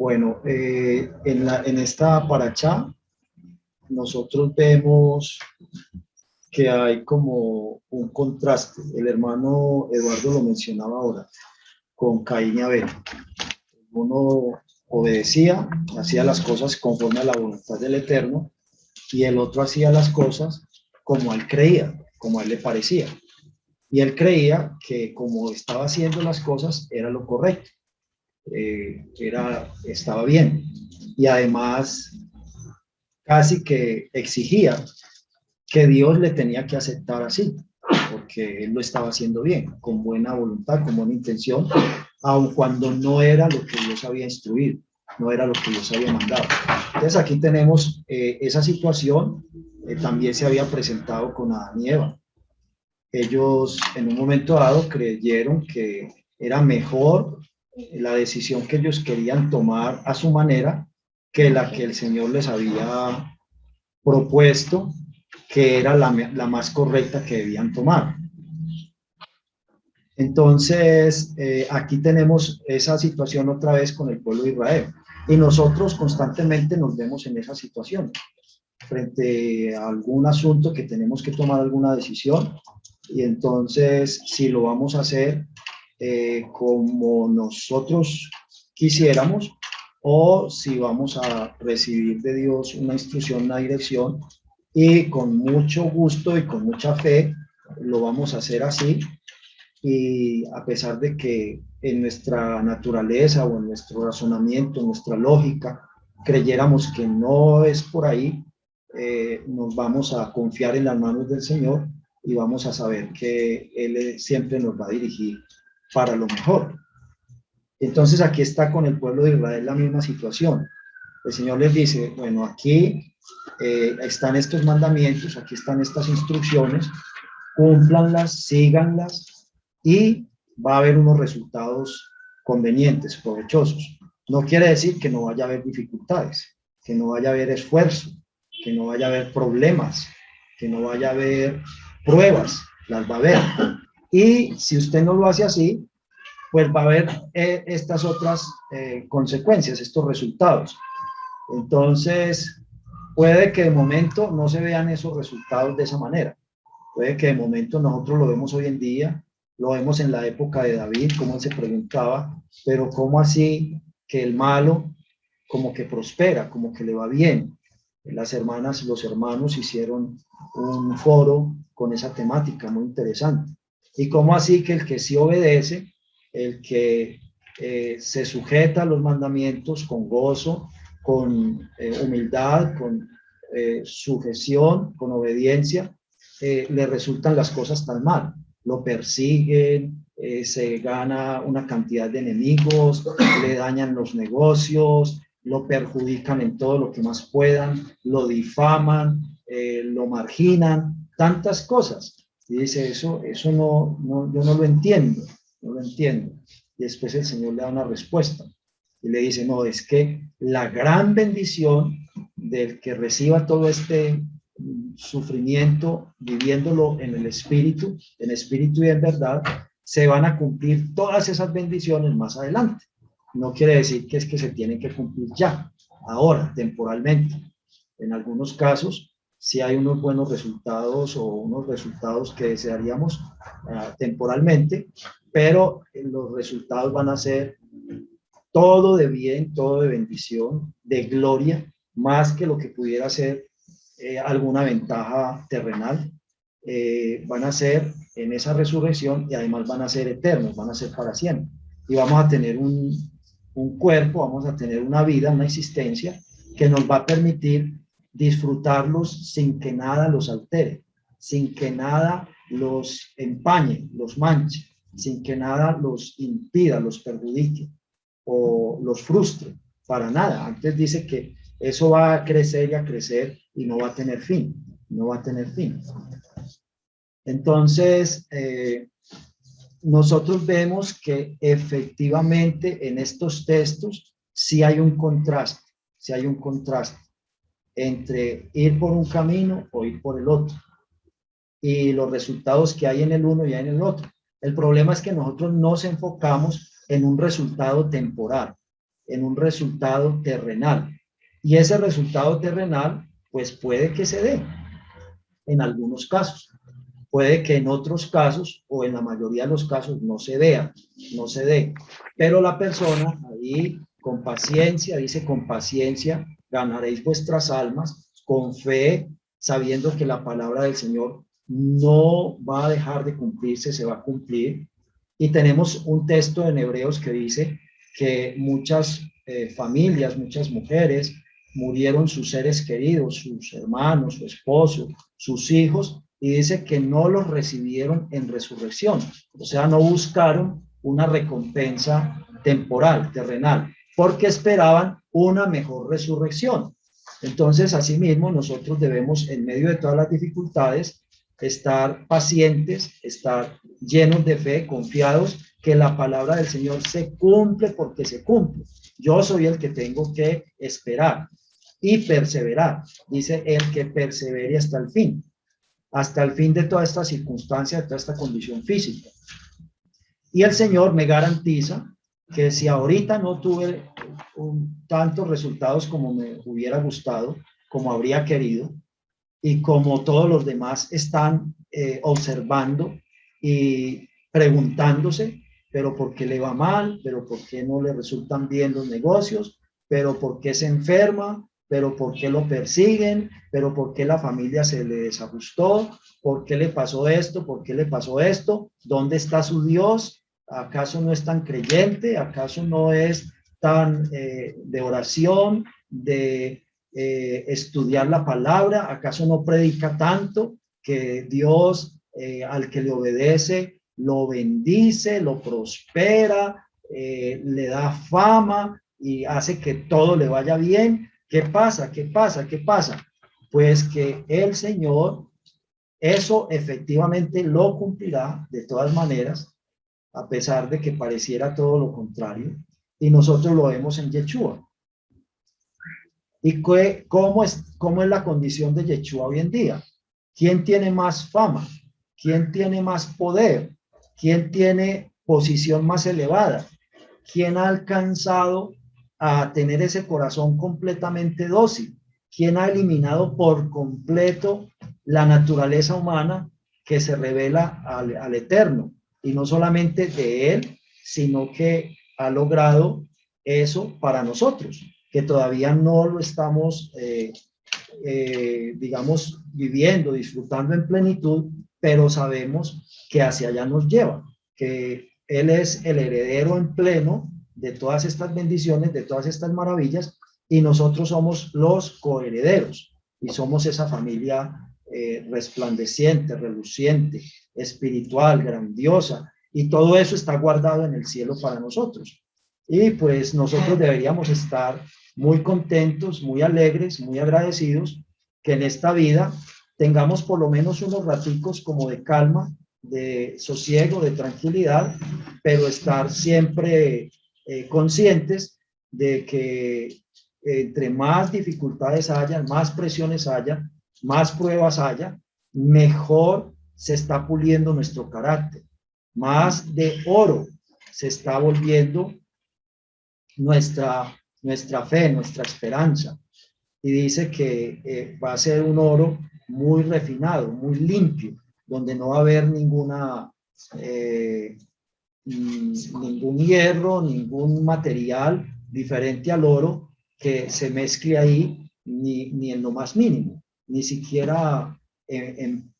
Bueno, en esta paracha nosotros vemos que hay como un contraste. El hermano Eduardo lo mencionaba ahora, con Caín y Abel. Uno obedecía, hacía las cosas conforme a la voluntad del Eterno, y el otro hacía las cosas como él creía, como a él le parecía. Y él creía que como estaba haciendo las cosas era lo correcto, estaba bien. Y además casi que exigía que Dios le tenía que aceptar así, porque él lo estaba haciendo bien, con buena voluntad, con buena intención, aun cuando no era lo que Dios había instruido, no era lo que Dios había mandado. Entonces aquí tenemos esa situación, también se había presentado con Adán y Eva. Ellos en un momento dado creyeron que era mejor la decisión que ellos querían tomar a su manera que la que el Señor les había propuesto, que era la más correcta que debían tomar. Entonces, aquí tenemos esa situación otra vez con el pueblo de Israel. Y nosotros constantemente nos vemos en esa situación, frente a algún asunto que tenemos que tomar alguna decisión. Y entonces, si lo vamos a hacer como nosotros quisiéramos, o si vamos a recibir de Dios una instrucción, una dirección, y con mucho gusto y con mucha fe lo vamos a hacer así, y a pesar de que en nuestra naturaleza o en nuestro razonamiento, en nuestra lógica, creyéramos que no es por ahí, nos vamos a confiar en las manos del Señor y vamos a saber que Él siempre nos va a dirigir para lo mejor. Entonces aquí está con el pueblo de Israel la misma situación. El Señor les dice, bueno, aquí están estos mandamientos, aquí están estas instrucciones, cúmplanlas, síganlas, y va a haber unos resultados convenientes, provechosos. No quiere decir que no vaya a haber dificultades, que no vaya a haber esfuerzo, que no vaya a haber problemas, que no vaya a haber pruebas, las va a haber. Y si usted no lo hace así, pues va a haber estas otras consecuencias, estos resultados. Entonces, puede que de momento no se vean esos resultados de esa manera. Puede que de momento nosotros lo vemos hoy en día, lo vemos en la época de David, como él se preguntaba, pero ¿cómo así que el malo como que prospera, como que le va bien? Las hermanas y los hermanos hicieron un foro con esa temática muy interesante. ¿Y cómo así que el que sí obedece, el que se sujeta a los mandamientos con gozo, con humildad, con sujeción, con obediencia, le resultan las cosas tan mal? Lo persiguen, se gana una cantidad de enemigos, le dañan los negocios, lo perjudican en todo lo que más puedan, lo difaman, lo marginan, tantas cosas. Y dice, eso no, yo no lo entiendo, no lo entiendo. Y después el Señor le da una respuesta y le dice, no, es que la gran bendición del que reciba todo este sufrimiento, viviéndolo en el espíritu y en verdad, se van a cumplir todas esas bendiciones más adelante. No quiere decir que es que se tienen que cumplir ya, ahora, temporalmente. En algunos casos, sí hay unos buenos resultados o unos resultados que desearíamos temporalmente, pero los resultados van a ser todo de bien, todo de bendición, de gloria, más que lo que pudiera ser alguna ventaja terrenal. Van a ser en esa resurrección, y además van a ser eternos, van a ser para siempre. Y vamos a tener un cuerpo, vamos a tener una vida, una existencia que nos va a permitir disfrutarlos sin que nada los altere, sin que nada los empañe, los manche, sin que nada los impida, los perjudique o los frustre, para nada. Antes dice que eso va a crecer y a crecer y no va a tener fin, no va a tener fin. Entonces, nosotros vemos que efectivamente en estos textos sí hay un contraste, sí hay un contraste entre ir por un camino o ir por el otro, y los resultados que hay en el uno y hay en el otro. El problema es que nosotros nos enfocamos en un resultado temporal, en un resultado terrenal. Y ese resultado terrenal, pues puede que se dé en algunos casos. Puede que en otros casos, o en la mayoría de los casos, no se vea, no se dé. Pero la persona ahí, con paciencia, dice, con paciencia ganaréis vuestras almas, con fe, sabiendo que la palabra del Señor no va a dejar de cumplirse, se va a cumplir. Y tenemos un texto en Hebreos que dice que muchas familias, muchas mujeres, murieron sus seres queridos, sus hermanos, su esposo, sus hijos, y dice que no los recibieron en resurrección, o sea, no buscaron una recompensa temporal, terrenal, porque esperaban una mejor resurrección. Entonces, asimismo, nosotros debemos, en medio de todas las dificultades, estar pacientes, estar llenos de fe, confiados que la palabra del Señor se cumple porque se cumple. Yo soy el que tengo que esperar y perseverar. Dice el que persevere hasta el fin de toda esta circunstancia, de toda esta condición física. Y el Señor me garantiza que si ahorita no tuve tantos resultados como me hubiera gustado, como habría querido, y como todos los demás están observando y preguntándose, pero ¿por qué le va mal? ¿Pero por qué no le resultan bien los negocios? ¿Pero por qué se enferma? ¿Pero por qué lo persiguen? ¿Pero por qué la familia se le desajustó? ¿Por qué le pasó esto? ¿Por qué le pasó esto? ¿Dónde está su Dios? ¿Acaso no es tan creyente? ¿Acaso no es tan de oración, de estudiar la palabra? ¿Acaso no predica tanto que Dios al que le obedece lo bendice, lo prospera, le da fama y hace que todo le vaya bien? ¿Qué pasa? ¿Qué pasa? ¿Qué pasa? Pues que el Señor eso efectivamente lo cumplirá de todas maneras, a pesar de que pareciera todo lo contrario, y nosotros lo vemos en Yeshua. ¿Y cómo es la condición de Yeshua hoy en día? ¿Quién tiene más fama? ¿Quién tiene más poder? ¿Quién tiene posición más elevada? ¿Quién ha alcanzado a tener ese corazón completamente dócil? ¿Quién ha eliminado por completo la naturaleza humana que se revela al Eterno? Y no solamente de él, sino que ha logrado eso para nosotros, que todavía no lo estamos, digamos, viviendo, disfrutando en plenitud, pero sabemos que hacia allá nos lleva, que Él es el heredero en pleno de todas estas bendiciones, de todas estas maravillas, y nosotros somos los coherederos, y somos esa familia resplandeciente, reluciente, espiritual, grandiosa, y todo eso está guardado en el cielo para nosotros. Y pues nosotros deberíamos estar muy contentos, muy alegres, muy agradecidos que en esta vida tengamos por lo menos unos raticos como de calma, de sosiego, de tranquilidad, pero estar siempre conscientes de que entre más dificultades haya, más presiones haya, más pruebas haya, mejor se está puliendo nuestro carácter, más de oro se está volviendo nuestra fe, nuestra esperanza. Y dice que va a ser un oro muy refinado, muy limpio, donde no va a haber ningún hierro, ningún material diferente al oro que se mezcle ahí, ni en lo más mínimo, ni siquiera en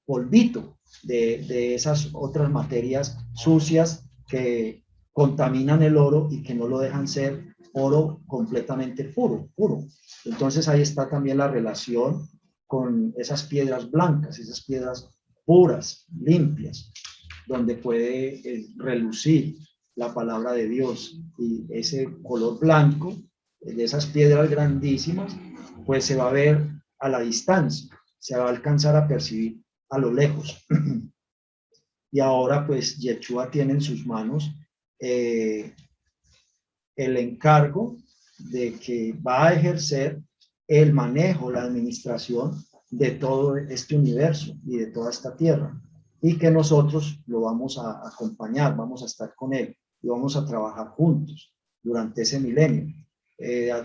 polvito de esas otras materias sucias que contaminan el oro y que no lo dejan ser oro completamente puro. Entonces ahí está también la relación con esas piedras blancas, esas piedras puras, limpias, donde puede relucir la palabra de Dios, y ese color blanco de esas piedras grandísimas, pues se va a ver a la distancia, se va a alcanzar a percibir a lo lejos. Y ahora pues Yeshua tiene en sus manos el encargo de que va a ejercer el manejo, la administración de todo este universo y de toda esta tierra, y que nosotros lo vamos a acompañar, vamos a estar con él y vamos a trabajar juntos. durante ese milenio.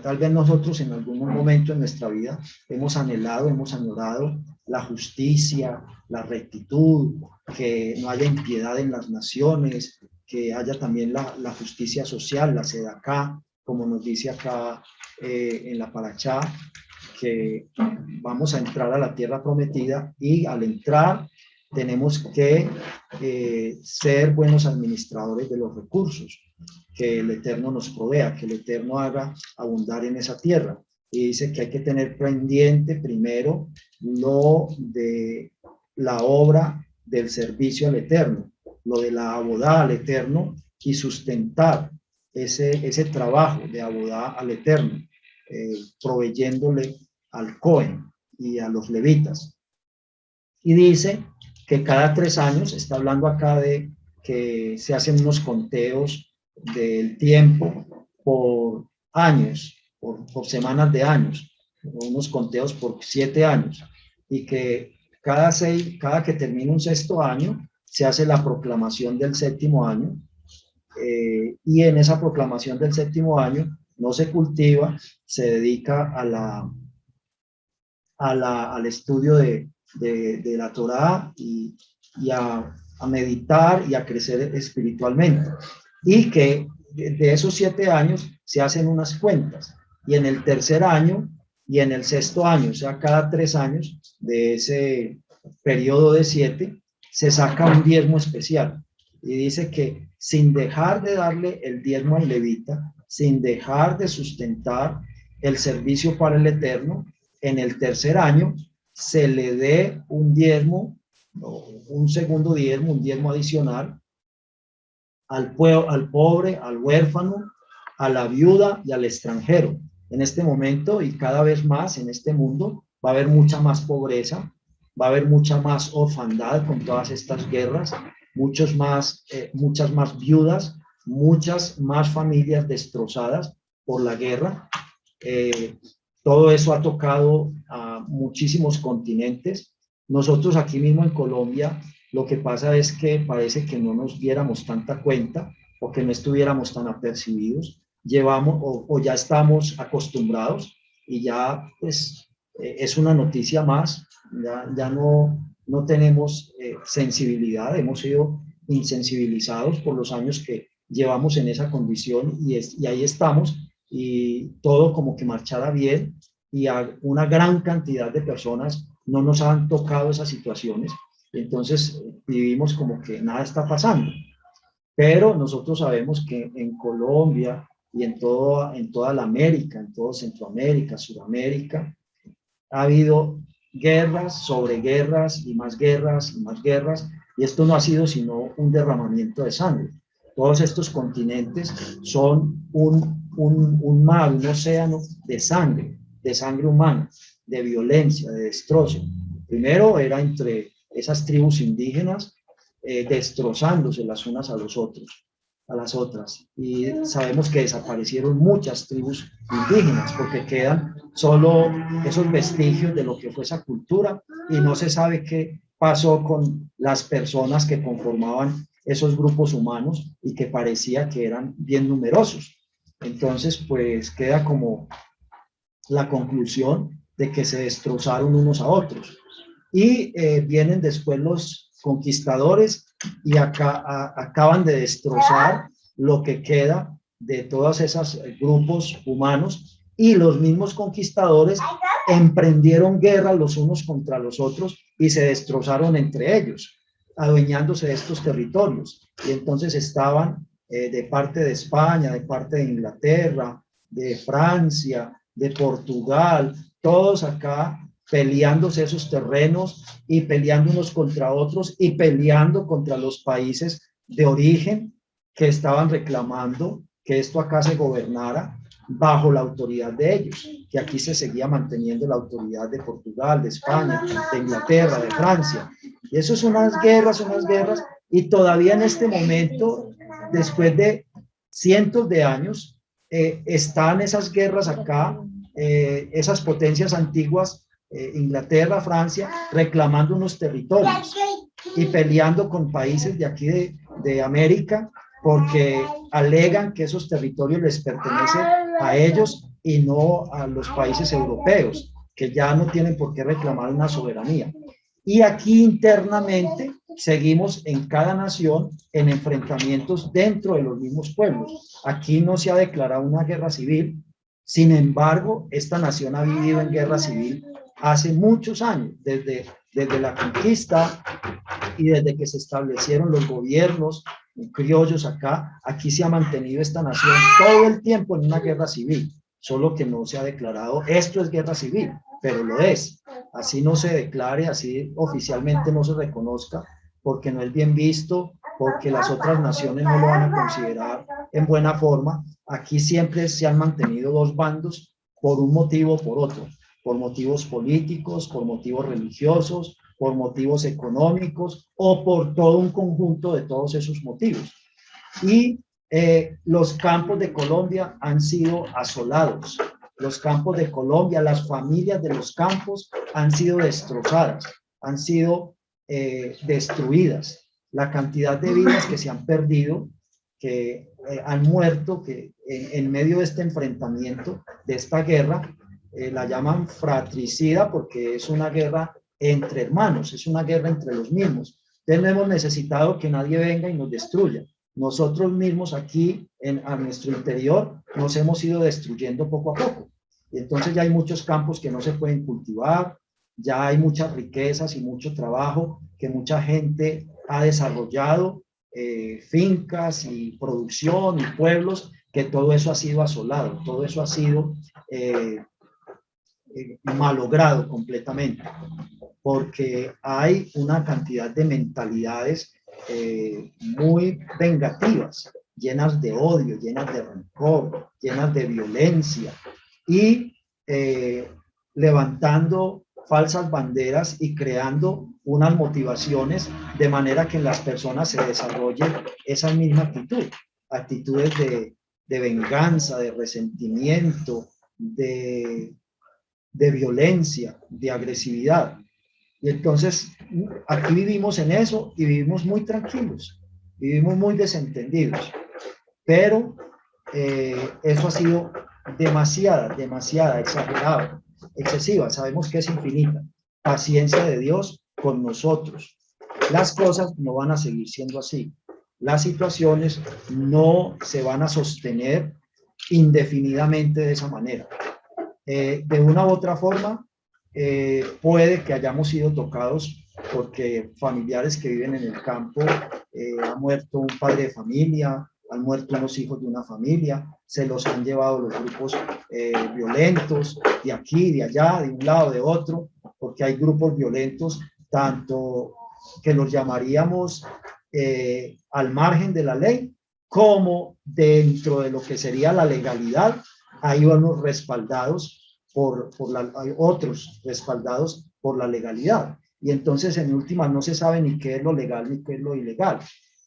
Tal vez nosotros en algún momento en nuestra vida hemos anhelado, hemos añorado la justicia, la rectitud, que no haya impiedad en las naciones, que haya también la justicia social, la sedacá, como nos dice acá en la Parachá, que vamos a entrar a la tierra prometida y al entrar tenemos que ser buenos administradores de los recursos que el Eterno nos provea, que el Eterno haga abundar en esa tierra. Y dice que hay que tener pendiente primero lo de la obra del servicio al Eterno, lo de la abodá al Eterno y sustentar ese trabajo de abodá al Eterno, proveyéndole al Cohen y a los levitas. Y dice que cada 3 años, está hablando acá de que se hacen unos conteos del tiempo por años, por semanas de años, unos conteos por 7 años, y que cada que termina un 6º año, se hace la proclamación del 7º año, y en esa proclamación del 7º año no se cultiva, se dedica al estudio de la Torá y a meditar y a crecer espiritualmente. Y que de esos 7 años se hacen unas cuentas, y en el 3er año y en el 6º año, o sea, cada 3 años de ese periodo de 7, se saca un diezmo especial. Y dice que sin dejar de darle el diezmo al levita, sin dejar de sustentar el servicio para el Eterno, en el 3er año se le dé un diezmo, un segundo diezmo, un diezmo adicional al pobre, al huérfano, a la viuda y al extranjero. En este momento y cada vez más en este mundo va a haber mucha más pobreza, va a haber mucha más orfandad con todas estas guerras, muchas más viudas, muchas más familias destrozadas por la guerra. Todo eso ha tocado a muchísimos continentes. Nosotros aquí mismo en Colombia, lo que pasa es que parece que no nos diéramos tanta cuenta o que no estuviéramos tan apercibidos. Llevamos o ya estamos acostumbrados y ya pues es una noticia más. Ya no tenemos sensibilidad, hemos sido insensibilizados por los años que llevamos en esa condición y ahí estamos, y todo como que marchara bien, y a una gran cantidad de personas no nos han tocado esas situaciones. Entonces vivimos como que nada está pasando. Pero nosotros sabemos que en Colombia y en toda la América, en toda Centroamérica, Sudamérica, ha habido guerras sobre guerras y más guerras y más guerras, y esto no ha sido sino un derramamiento de sangre. Todos estos continentes son un mar, un océano de sangre humana, de violencia, de destrozo. Primero era entre esas tribus indígenas, destrozándose las unas a las otras, y sabemos que desaparecieron muchas tribus indígenas porque quedan solo esos vestigios de lo que fue esa cultura, y no se sabe qué pasó con las personas que conformaban esos grupos humanos y que parecía que eran bien numerosos. Entonces pues queda como la conclusión de que se destrozaron unos a otros, y vienen después los conquistadores y acaban de destrozar lo que queda de todos esos grupos humanos, y los mismos conquistadores emprendieron guerra los unos contra los otros y se destrozaron entre ellos, adueñándose de estos territorios. Y entonces estaban de parte de España, de parte de Inglaterra, de Francia, de Portugal, todos acá peleándose esos terrenos y peleando unos contra otros y peleando contra los países de origen que estaban reclamando que esto acá se gobernara bajo la autoridad de ellos, que aquí se seguía manteniendo la autoridad de Portugal, de España, de Inglaterra, de Francia. Y eso son unas guerras, y todavía en este momento, después de cientos de años, están esas guerras acá, esas potencias antiguas, Inglaterra, Francia, reclamando unos territorios y peleando con países de aquí de América porque alegan que esos territorios les pertenecen a ellos y no a los países europeos, que ya no tienen por qué reclamar una soberanía. Y aquí internamente seguimos en cada nación en enfrentamientos dentro de los mismos pueblos. Aquí no se ha declarado una guerra civil, sin embargo, esta nación ha vivido en guerra civil hace muchos años, desde la conquista y desde que se establecieron los gobiernos criollos acá. Aquí se ha mantenido esta nación todo el tiempo en una guerra civil, solo que no se ha declarado esto es guerra civil, pero lo es. Así no se declare, así oficialmente no se reconozca, porque no es bien visto, porque las otras naciones no lo van a considerar en buena forma. Aquí siempre se han mantenido dos bandos por un motivo o por otro, por motivos políticos, por motivos religiosos, por motivos económicos o por todo un conjunto de todos esos motivos. Y los campos de Colombia han sido asolados. Los campos de Colombia, las familias de los campos han sido destrozadas, han sido destruidas. La cantidad de vidas que se han perdido, que han muerto, que en medio de este enfrentamiento, de esta guerra, la llaman fratricida porque es una guerra entre hermanos, es una guerra entre los mismos. Entonces no hemos necesitado que nadie venga y nos destruya. Nosotros mismos aquí a nuestro interior nos hemos ido destruyendo poco a poco. Y entonces ya hay muchos campos que no se pueden cultivar, ya hay muchas riquezas y mucho trabajo que mucha gente ha desarrollado, fincas y producción y pueblos, que todo eso ha sido asolado, todo eso ha sido malogrado completamente, porque hay una cantidad de mentalidades muy vengativas, llenas de odio, llenas de rencor, llenas de violencia y levantando falsas banderas y creando unas motivaciones de manera que en las personas se desarrolle esa misma actitud, actitudes de venganza, de resentimiento, de violencia, de agresividad. Y entonces aquí vivimos en eso y vivimos muy tranquilos, vivimos muy desentendidos, pero eso ha sido demasiada, exagerado, excesiva. Sabemos que es infinita. Paciencia de Dios con nosotros. Las cosas no van a seguir siendo así. Las situaciones no se van a sostener indefinidamente de esa manera. De una u otra forma, puede que hayamos sido tocados porque familiares que viven en el campo, ha muerto un padre de familia, han muerto unos hijos de una familia, se los han llevado los grupos violentos de aquí, de allá, de un lado, de otro, porque hay grupos violentos, tanto que los llamaríamos al margen de la ley, como dentro de lo que sería la legalidad. Hay unos respaldados hay otros respaldados por la legalidad. Y entonces, en última, no se sabe ni qué es lo legal ni qué es lo ilegal.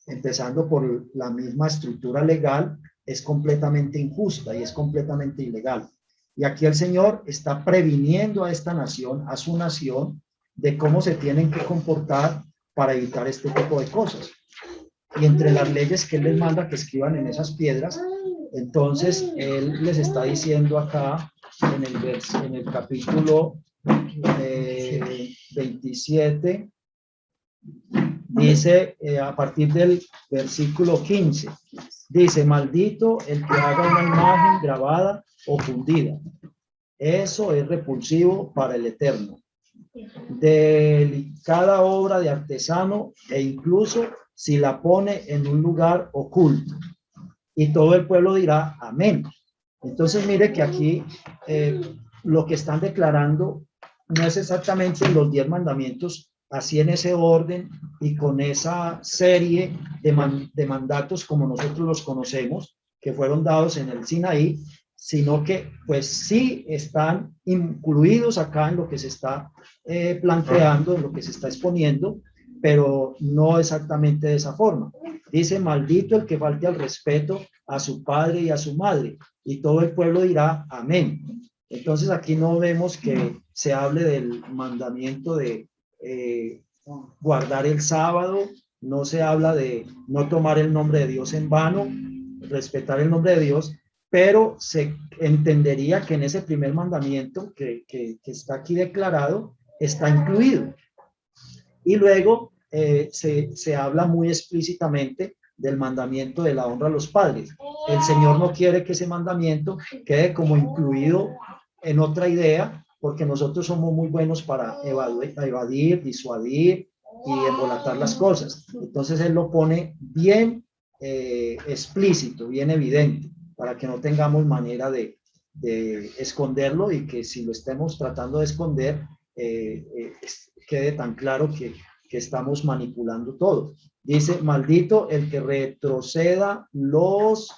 Empezando por la misma estructura legal, es completamente injusta y es completamente ilegal. Y aquí el Señor está previniendo a esta nación, a su nación, de cómo se tienen que comportar para evitar este tipo de cosas. Y entre las leyes que Él les manda que escriban en esas piedras, entonces Él les está diciendo acá en el capítulo 27, dice a partir del versículo 15, dice: maldito el que haga una imagen grabada o fundida, eso es repulsivo para el Eterno. Delicada obra de artesano, e incluso si la pone en un lugar oculto. Y todo el pueblo dirá amén. Entonces mire que aquí lo que están declarando no es exactamente los 10 mandamientos así en ese orden y con esa serie de mandatos como nosotros los conocemos, que fueron dados en el Sinaí, sino que pues sí están incluidos acá en lo que se está planteando, en lo que se está exponiendo, pero no exactamente de esa forma. Dice: maldito el que falte al respeto a su padre y a su madre, y todo el pueblo dirá amén. Entonces aquí no vemos que se hable del mandamiento de guardar el sábado, no se habla de no tomar el nombre de Dios en vano, respetar el nombre de Dios, pero se entendería que en ese primer mandamiento que está aquí declarado, está incluido. Y luego se habla muy explícitamente del mandamiento de la honra a los padres. El Señor no quiere que ese mandamiento quede como incluido en otra idea, porque nosotros somos muy buenos para evadir, disuadir y embolatar las cosas. Entonces Él lo pone bien explícito, bien evidente, para que no tengamos manera de esconderlo y que si lo estemos tratando de esconder, quede tan claro que estamos manipulando todo. Dice, maldito el que retroceda los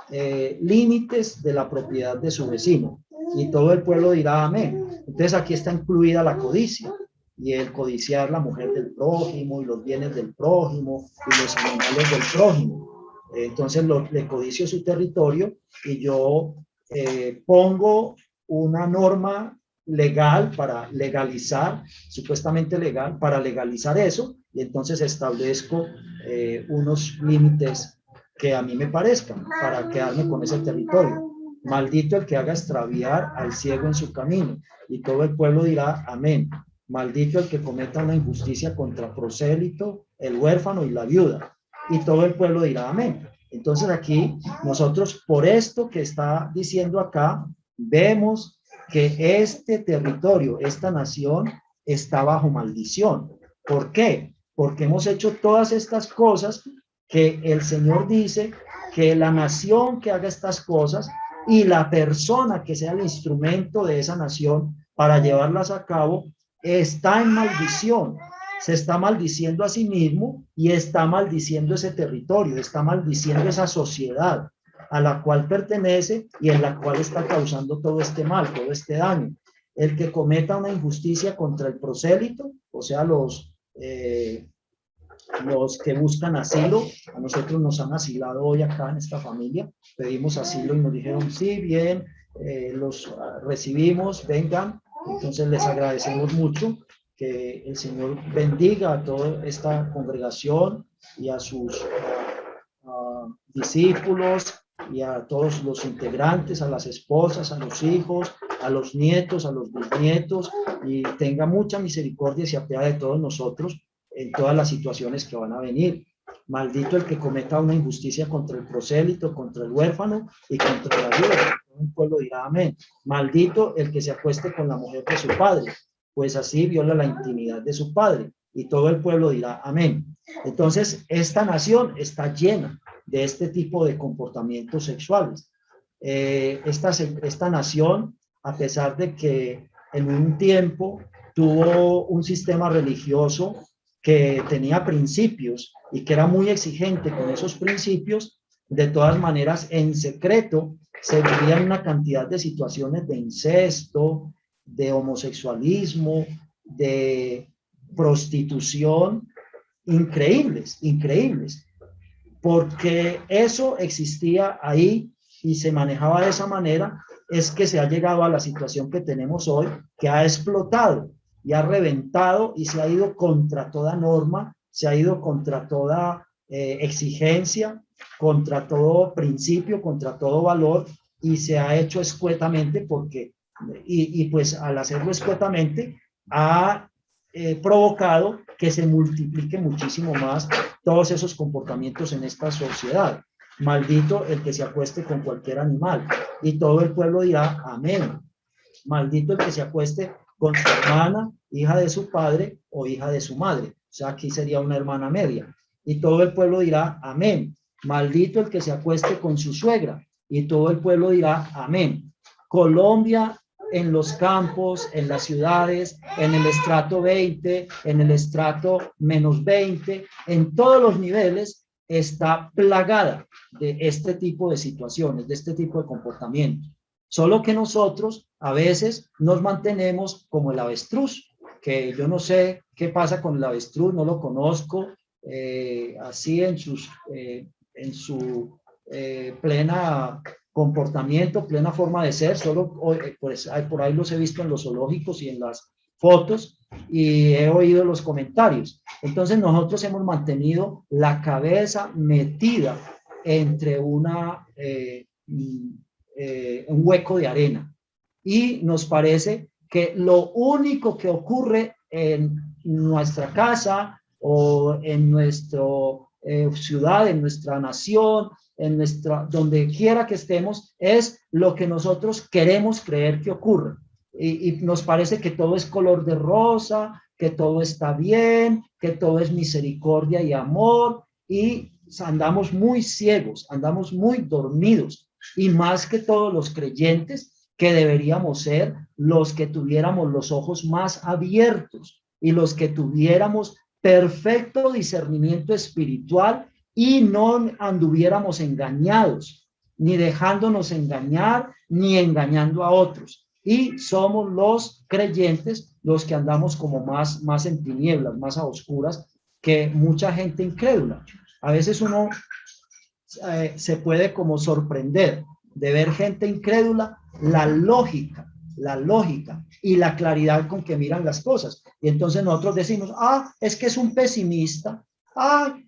límites de la propiedad de su vecino. Y todo el pueblo dirá amén. Entonces aquí está incluida la codicia y el codiciar la mujer del prójimo y los bienes del prójimo y los animales del prójimo. Entonces le codicio su territorio y yo pongo una norma legal para legalizar, supuestamente legal, para legalizar eso, y entonces establezco unos límites que a mí me parezcan para quedarme con ese territorio. Maldito el que haga extraviar al ciego en su camino, y todo el pueblo dirá amén. Maldito el que cometa una injusticia contra prosélito, el huérfano y la viuda, y todo el pueblo dirá amén. Entonces aquí nosotros, por esto que está diciendo acá, vemos que este territorio, esta nación, está bajo maldición. ¿Por qué? Porque hemos hecho todas estas cosas que el Señor dice que la nación que haga estas cosas y la persona que sea el instrumento de esa nación para llevarlas a cabo está en maldición. Se está maldiciendo a sí mismo y está maldiciendo ese territorio, está maldiciendo esa sociedad a la cual pertenece y en la cual está causando todo este mal, todo este daño. El que cometa una injusticia contra el prosélito, o sea, los que buscan asilo, a nosotros nos han asilado hoy acá en esta familia, pedimos asilo y nos dijeron, sí, bien, los recibimos, vengan, entonces les agradecemos mucho, que el Señor bendiga a toda esta congregación y a sus discípulos y a todos los integrantes, a las esposas, a los hijos, a los nietos, a los bisnietos, y tenga mucha misericordia y se apiade de todos nosotros en todas las situaciones que van a venir. Maldito el que cometa una injusticia contra el prosélito, contra el huérfano y contra la viuda. Todo el pueblo dirá amén. Maldito el que se acueste con la mujer de su padre, pues así viola la intimidad de su padre. Y todo el pueblo dirá amén. Entonces, esta nación está llena de este tipo de comportamientos sexuales. Esta nación, a pesar de que en un tiempo tuvo un sistema religioso que tenía principios y que era muy exigente con esos principios, de todas maneras, en secreto, se vivían una cantidad de situaciones de incesto, de homosexualismo, de prostitución, increíbles, increíbles, porque eso existía ahí y se manejaba de esa manera, es que se ha llegado a la situación que tenemos hoy, que ha explotado y ha reventado y se ha ido contra toda norma, se ha ido contra toda exigencia, contra todo principio, contra todo valor, y se ha hecho escuetamente porque, y pues al hacerlo escuetamente, ha provocado que se multiplique muchísimo más todos esos comportamientos en esta sociedad. Maldito el que se acueste con cualquier animal. Y todo el pueblo dirá amén. Maldito el que se acueste con su hermana, hija de su padre o hija de su madre. O sea, aquí sería una hermana media. Y todo el pueblo dirá amén. Maldito el que se acueste con su suegra. Y todo el pueblo dirá amén. Colombia, en los campos, en las ciudades, en el estrato 20, en el estrato menos 20, en todos los niveles, está plagada de este tipo de situaciones, de este tipo de comportamientos. Solo que nosotros a veces nos mantenemos como el avestruz, que yo no sé qué pasa con el avestruz, no lo conozco, así en su plena comportamiento, plena forma de ser, solo pues por ahí los he visto en los zoológicos y en las fotos, y he oído los comentarios. Entonces nosotros hemos mantenido la cabeza metida entre un hueco de arena, y nos parece que lo único que ocurre en nuestra casa o en nuestra ciudad, en nuestra nación, donde quiera que estemos, es lo que nosotros queremos creer que ocurre. Y nos parece que todo es color de rosa, que todo está bien, que todo es misericordia y amor, y andamos muy ciegos, andamos muy dormidos, y más que todos los creyentes, que deberíamos ser los que tuviéramos los ojos más abiertos y los que tuviéramos perfecto discernimiento espiritual y no anduviéramos engañados, ni dejándonos engañar, ni engañando a otros. Y somos los creyentes los que andamos como más en tinieblas, más a oscuras que mucha gente incrédula. A veces uno se puede como sorprender de ver gente incrédula, la lógica y la claridad con que miran las cosas. Y entonces nosotros decimos, es que es un pesimista,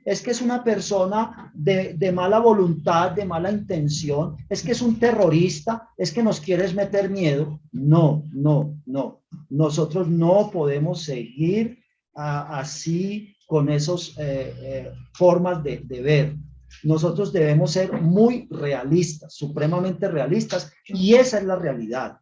es que es una persona de mala voluntad, de mala intención, es que es un terrorista, es que nos quieres meter miedo. No, no, no. Nosotros no podemos seguir así con esas formas de ver. Nosotros debemos ser muy realistas, supremamente realistas, y esa es la realidad,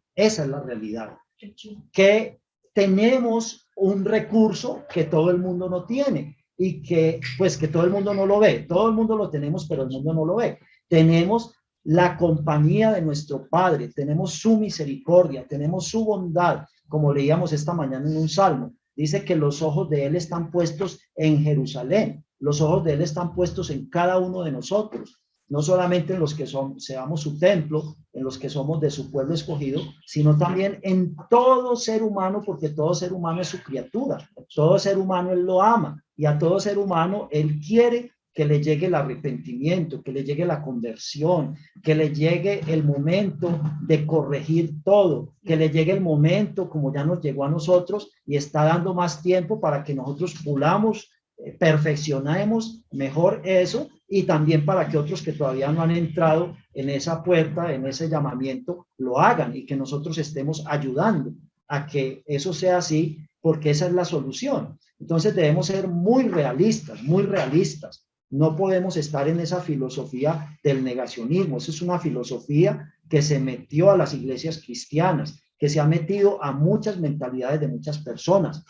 que tenemos un recurso que todo el mundo no tiene, y que pues que todo el mundo no lo ve. Todo el mundo lo tenemos, pero el mundo no lo ve. Tenemos la compañía de nuestro Padre, tenemos su misericordia, tenemos su bondad, como leíamos esta mañana en un salmo. Dice que los ojos de Él están puestos en Jerusalén. Los ojos de Él están puestos en cada uno de nosotros, no solamente en los que seamos su templo, en los que somos de su pueblo escogido, sino también en todo ser humano, porque todo ser humano es su criatura. Todo ser humano Él lo ama, y a todo ser humano Él quiere que le llegue el arrepentimiento, que le llegue la conversión, que le llegue el momento de corregir todo, que le llegue el momento, como ya nos llegó a nosotros, y está dando más tiempo para que nosotros pulamos, perfeccionemos mejor eso, y también para que otros que todavía no han entrado en esa puerta, en ese llamamiento, lo hagan, y que nosotros estemos ayudando a que eso sea así, porque esa es la solución. Entonces debemos ser muy realistas, muy realistas. No podemos estar en esa filosofía del negacionismo. Esa es una filosofía que se metió a las iglesias cristianas, que se ha metido a muchas mentalidades de muchas personas.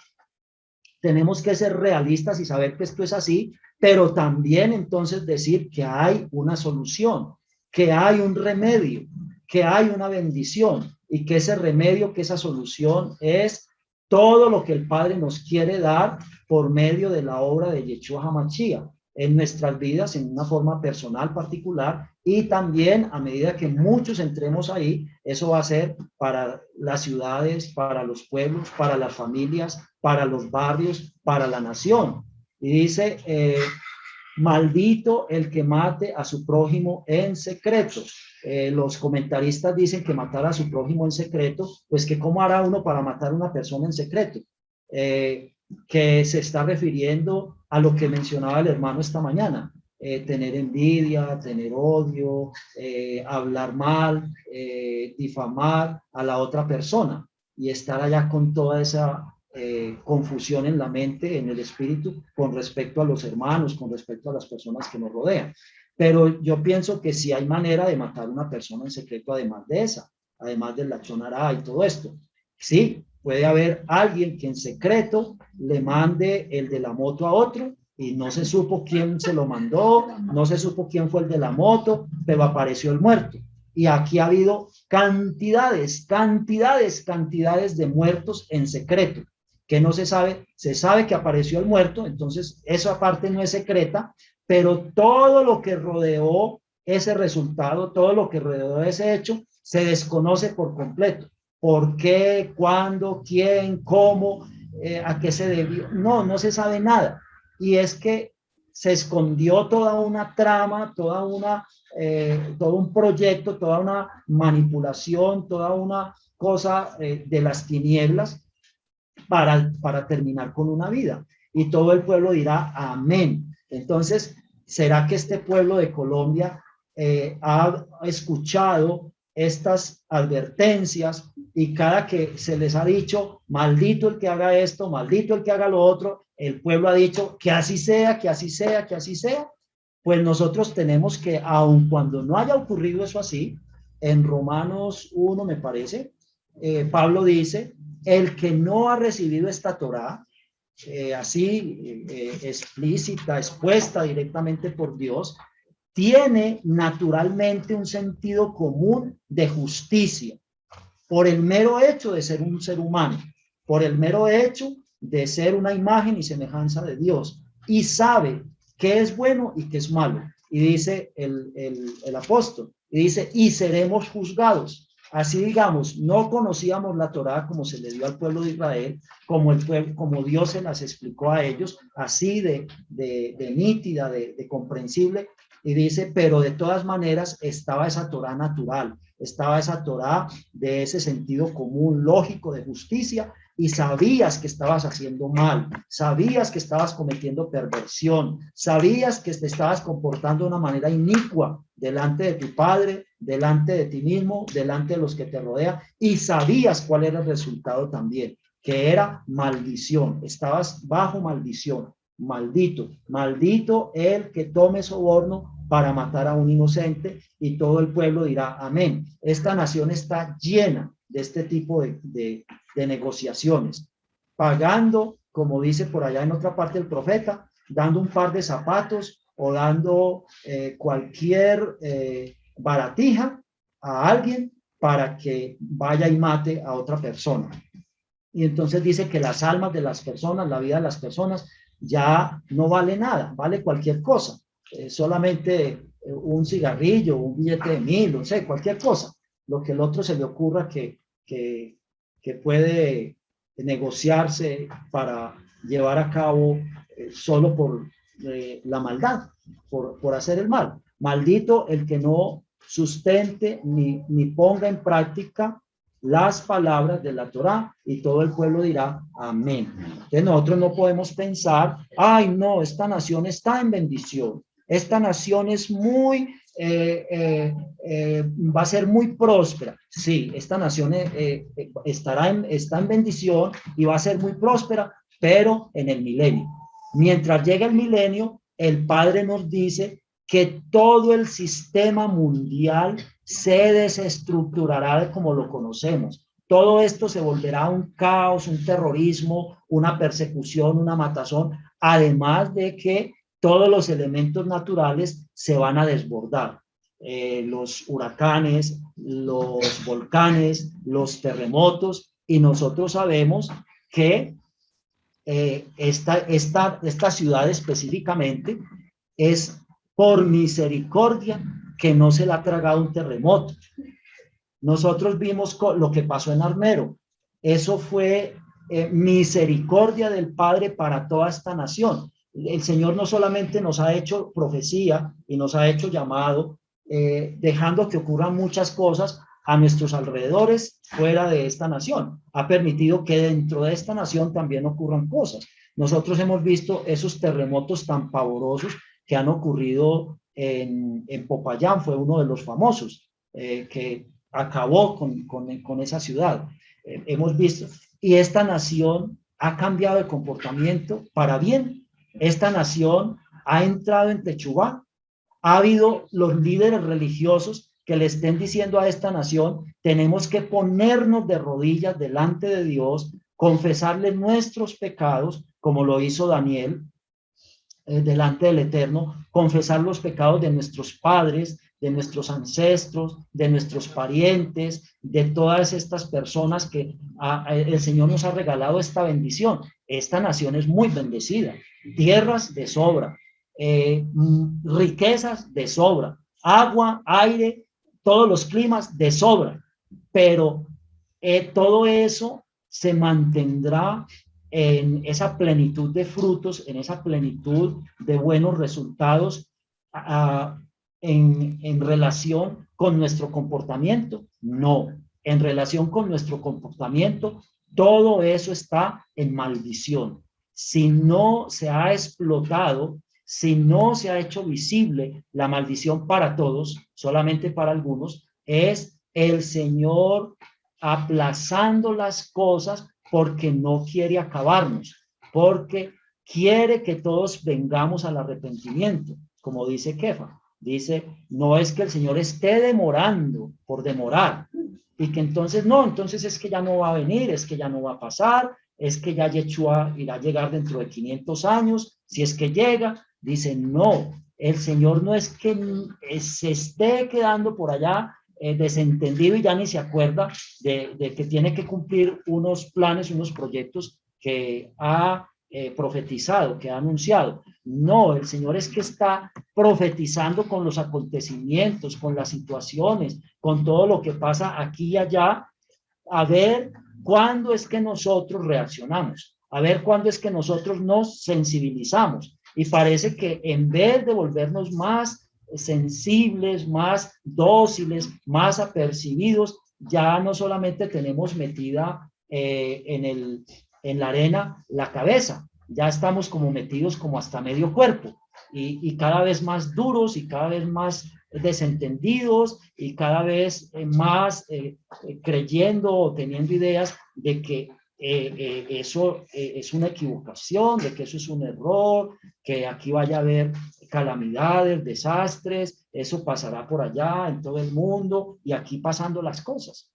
Tenemos que ser realistas y saber que esto es así, pero también entonces decir que hay una solución, que hay un remedio, que hay una bendición, y que ese remedio, que esa solución es todo lo que el Padre nos quiere dar por medio de la obra de Yeshua HaMashiach en nuestras vidas, en una forma personal particular, y también a medida que muchos entremos ahí, eso va a ser para las ciudades, para los pueblos, para las familias, para los barrios, para la nación. Y dice, maldito el que mate a su prójimo en secreto. Los comentaristas dicen que matar a su prójimo en secreto, pues que cómo hará uno para matar a una persona en secreto, que se está refiriendo a lo que mencionaba el hermano esta mañana, tener envidia, tener odio, hablar mal, difamar a la otra persona, y estar allá con toda esa confusión en la mente, en el espíritu, con respecto a los hermanos, con respecto a las personas que nos rodean. Pero yo pienso que sí hay manera de matar a una persona en secreto, además de esa, además del lachonará y todo esto. Sí, puede haber alguien que en secreto le mande el de la moto a otro, y no se supo quién se lo mandó, no se supo quién fue el de la moto, pero apareció el muerto. Y aquí ha habido cantidades de muertos en secreto, que no se sabe que apareció el muerto, entonces esa parte no es secreta, pero todo lo que rodeó ese resultado, todo lo que rodeó ese hecho, se desconoce por completo. ¿Por qué? ¿Cuándo? ¿Quién? ¿Cómo? ¿A qué se debió? No se sabe nada. Y es que se escondió toda una trama, todo un proyecto, toda una manipulación, toda una cosa de las tinieblas, para terminar con una vida. Y todo el pueblo dirá amén. Entonces, ¿será que este pueblo de Colombia ha escuchado estas advertencias y cada que se les ha dicho, maldito el que haga esto, maldito el que haga lo otro, el pueblo ha dicho que así sea, que así sea, que así sea? Pues nosotros tenemos que, aun cuando no haya ocurrido eso así, en Romanos 1 me parece, Pablo dice, el que no ha recibido esta Torá, así explícita, expuesta directamente por Dios, tiene naturalmente un sentido común de justicia por el mero hecho de ser un ser humano, por el mero hecho de ser una imagen y semejanza de Dios, y sabe qué es bueno y qué es malo. Y dice el apóstol, y dice, y seremos juzgados. Así digamos, no conocíamos la Torá como se le dio al pueblo de Israel, como Dios se las explicó a ellos, así de nítida, de comprensible, y dice, pero de todas maneras estaba esa Torá natural, estaba esa Torá de ese sentido común, lógico, de justicia, y sabías que estabas haciendo mal, sabías que estabas cometiendo perversión, sabías que te estabas comportando de una manera inicua delante de tu padre, delante de ti mismo, delante de los que te rodean, y sabías cuál era el resultado también, que era maldición, estabas bajo maldición. Maldito, maldito el que tome soborno para matar a un inocente, y todo el pueblo dirá amén. Esta nación está llena de este tipo de negociaciones, pagando, como dice por allá en otra parte el profeta, dando un par de zapatos o dando cualquier baratija a alguien para que vaya y mate a otra persona. Y entonces dice que las almas de las personas, la vida de las personas, ya no vale nada, vale cualquier cosa, solamente un cigarrillo, un billete de 1.000, no sé, cualquier cosa, lo que el otro se le ocurra que puede negociarse para llevar a cabo solo por la maldad, por hacer el mal. Maldito el que no sustente ni ponga en práctica las palabras de la Torá, y todo el pueblo dirá amén. Entonces nosotros no podemos pensar, ay no, esta nación está en bendición, esta nación es muy, va a ser muy próspera. Sí, esta nación está en bendición y va a ser muy próspera, pero en el milenio. Mientras llega el milenio, el Padre nos dice que todo el sistema mundial se desestructurará como lo conocemos. Todo esto se volverá un caos, un terrorismo, una persecución, una matazón, además de que todos los elementos naturales se van a desbordar. Los huracanes, los volcanes, los terremotos, y nosotros sabemos que esta ciudad específicamente es por misericordia que no se le ha tragado un terremoto. Nosotros vimos lo que pasó en Armero. Eso fue misericordia del Padre para toda esta nación. El Señor no solamente nos ha hecho profecía y nos ha hecho llamado, dejando que ocurran muchas cosas a nuestros alrededores fuera de esta nación. Ha permitido que dentro de esta nación también ocurran cosas. Nosotros hemos visto esos terremotos tan pavorosos que han ocurrido en Popayán, fue uno de los famosos, que acabó con esa ciudad. Hemos visto, y esta nación ha cambiado de comportamiento para bien. Esta nación ha entrado en Techubá. Ha habido los líderes religiosos que le estén diciendo a esta nación, tenemos que ponernos de rodillas delante de Dios, confesarle nuestros pecados, como lo hizo Daniel, delante del Eterno, confesar los pecados de nuestros padres, de nuestros ancestros, de nuestros parientes, de todas estas personas que el Señor nos ha regalado esta bendición. Esta nación es muy bendecida, tierras de sobra, riquezas de sobra, agua, aire, todos los climas de sobra, pero todo eso se mantendrá en esa plenitud de frutos, en esa plenitud de buenos resultados en relación con nuestro comportamiento. No, en relación con nuestro comportamiento todo eso está en maldición. Si no se ha explotado, si no se ha hecho visible la maldición para todos, solamente para algunos, es el Señor aplazando las cosas porque no quiere acabarnos, porque quiere que todos vengamos al arrepentimiento, como dice Kefa. Dice, no es que el Señor esté demorando por demorar, y que entonces no, entonces es que ya no va a venir, es que ya no va a pasar, es que ya Yeshua irá a llegar dentro de 500 años, si es que llega. Dice, no, el Señor no es que se esté quedando por allá desentendido y ya ni se acuerda de que tiene que cumplir unos planes, unos proyectos que ha profetizado, que ha anunciado. No, el Señor es que está profetizando con los acontecimientos, con las situaciones, con todo lo que pasa aquí y allá, a ver cuándo es que nosotros reaccionamos, a ver cuándo es que nosotros nos sensibilizamos. Y parece que en vez de volvernos más sensibles, más dóciles, más apercibidos, ya no solamente tenemos metida en la arena la cabeza, ya estamos como metidos como hasta medio cuerpo y cada vez más duros y cada vez más desentendidos y cada vez más creyendo o teniendo ideas de que eso es una equivocación, de que eso es un error, que aquí vaya a haber calamidades, desastres, eso pasará por allá en todo el mundo y aquí pasando las cosas,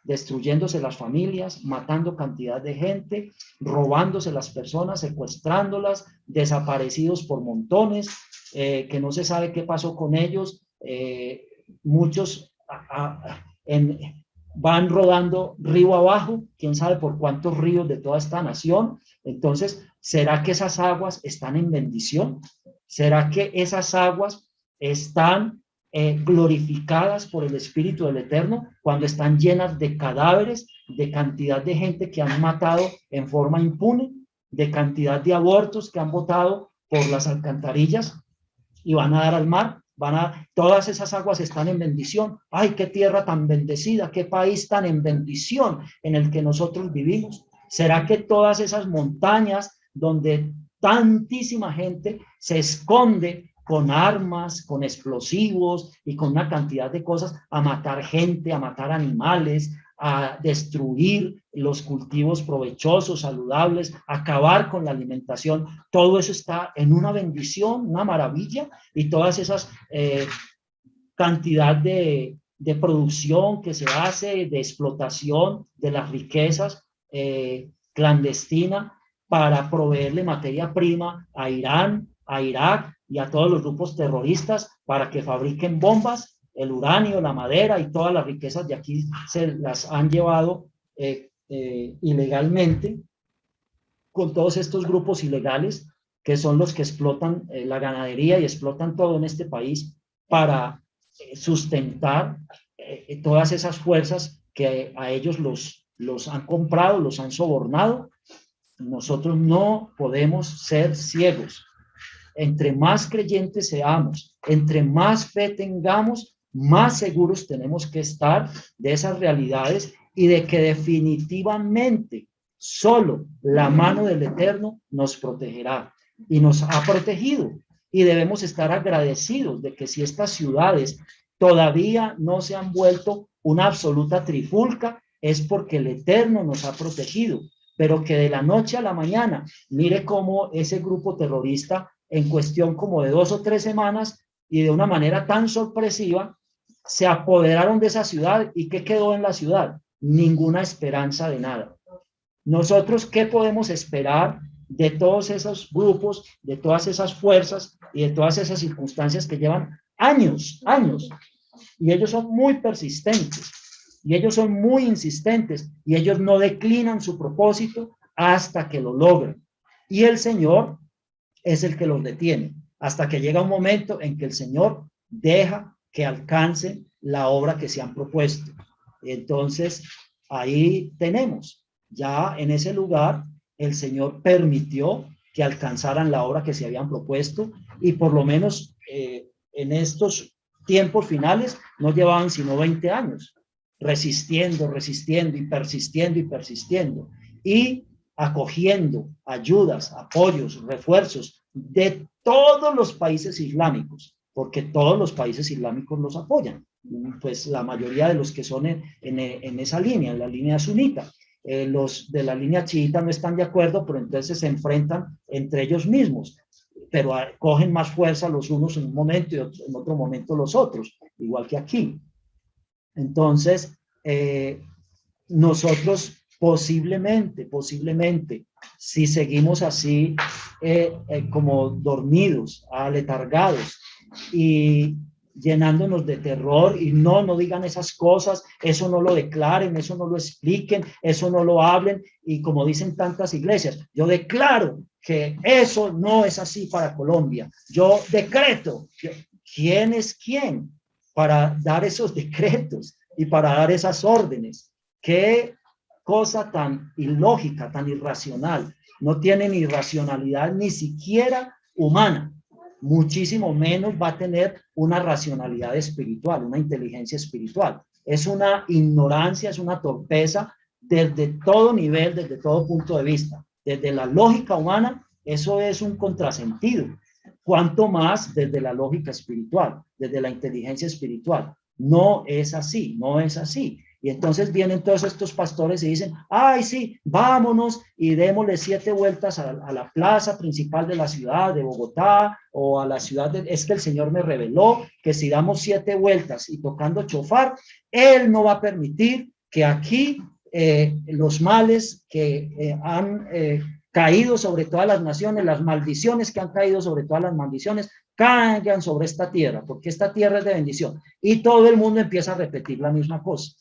destruyéndose las familias, matando cantidad de gente, robándose las personas, secuestrándolas, desaparecidos por montones, que no se sabe qué pasó con ellos. Muchos van rodando río abajo, quién sabe por cuántos ríos de toda esta nación. Entonces, ¿será que esas aguas están en bendición? ¿Será que esas aguas están glorificadas por el Espíritu del Eterno cuando están llenas de cadáveres, de cantidad de gente que han matado en forma impune, de cantidad de abortos que han botado por las alcantarillas y van a dar al mar? Todas esas aguas están en bendición. ¡Ay, qué tierra tan bendecida! ¡Qué país tan en bendición en el que nosotros vivimos! ¿Será que todas esas montañas donde tantísima gente se esconde con armas, con explosivos y con una cantidad de cosas a matar gente, a matar animales, a destruir los cultivos provechosos, saludables, acabar con la alimentación? Todo eso está en una bendición, una maravilla, y todas esas cantidad de producción que se hace, de explotación de las riquezas clandestina para proveerle materia prima a Irán, a Irak y a todos los grupos terroristas para que fabriquen bombas, el uranio, la madera y todas las riquezas de aquí se las han llevado ilegalmente con todos estos grupos ilegales que son los que explotan la ganadería y explotan todo en este país para sustentar todas esas fuerzas que a ellos los han comprado, los han sobornado. Nosotros no podemos ser ciegos. Entre más creyentes seamos, entre más fe tengamos, más seguros tenemos que estar de esas realidades y de que definitivamente solo la mano del Eterno nos protegerá y nos ha protegido. Y debemos estar agradecidos de que si estas ciudades todavía no se han vuelto una absoluta trifulca, es porque el Eterno nos ha protegido, pero que de la noche a la mañana, mire cómo ese grupo terrorista en cuestión como de 2 o 3 semanas y de una manera tan sorpresiva, se apoderaron de esa ciudad. ¿Y qué quedó en la ciudad? Ninguna esperanza de nada. Nosotros, ¿qué podemos esperar de todos esos grupos, de todas esas fuerzas y de todas esas circunstancias que llevan años, años? Y ellos son muy persistentes, y ellos son muy insistentes, y ellos no declinan su propósito hasta que lo logren. Y el Señor es el que los detiene, hasta que llega un momento en que el Señor deja que alcancen la obra que se han propuesto. Entonces, ahí tenemos, ya en ese lugar, el Señor permitió que alcanzaran la obra que se habían propuesto, y por lo menos en estos tiempos finales no llevaban sino 20 años. resistiendo, resistiendo y persistiendo y persistiendo, y acogiendo ayudas, apoyos, refuerzos de todos los países islámicos, porque todos los países islámicos los apoyan, pues la mayoría de los que son en esa línea, en la línea sunita. Los de la línea chiita no están de acuerdo, pero entonces se enfrentan entre ellos mismos, pero cogen más fuerza los unos en un momento y en otro momento los otros, igual que aquí. Entonces, nosotros posiblemente, si seguimos así como dormidos, aletargados y llenándonos de terror, y no digan esas cosas, eso no lo declaren, eso no lo expliquen, eso no lo hablen, y como dicen tantas iglesias, yo declaro que eso no es así para Colombia, yo decreto. ¿Quién es quién para dar esos decretos y para dar esas órdenes? Qué cosa tan ilógica, tan irracional. No tiene ni racionalidad ni siquiera humana, muchísimo menos va a tener una racionalidad espiritual, una inteligencia espiritual. Es una ignorancia, es una torpeza desde todo nivel, desde todo punto de vista. Desde la lógica humana, eso es un contrasentido. Cuanto más desde la lógica espiritual, desde la inteligencia espiritual. No es así, no es así. Y entonces vienen todos estos pastores y dicen, ay, sí, vámonos y démosle 7 vueltas a la plaza principal de la ciudad de Bogotá o a la ciudad es que el Señor me reveló que si damos 7 vueltas y tocando chofar, Él no va a permitir que aquí los males que han caído sobre todas las naciones, las maldiciones que han caído sobre todas las maldiciones, caigan sobre esta tierra, porque esta tierra es de bendición. Y todo el mundo empieza a repetir la misma cosa.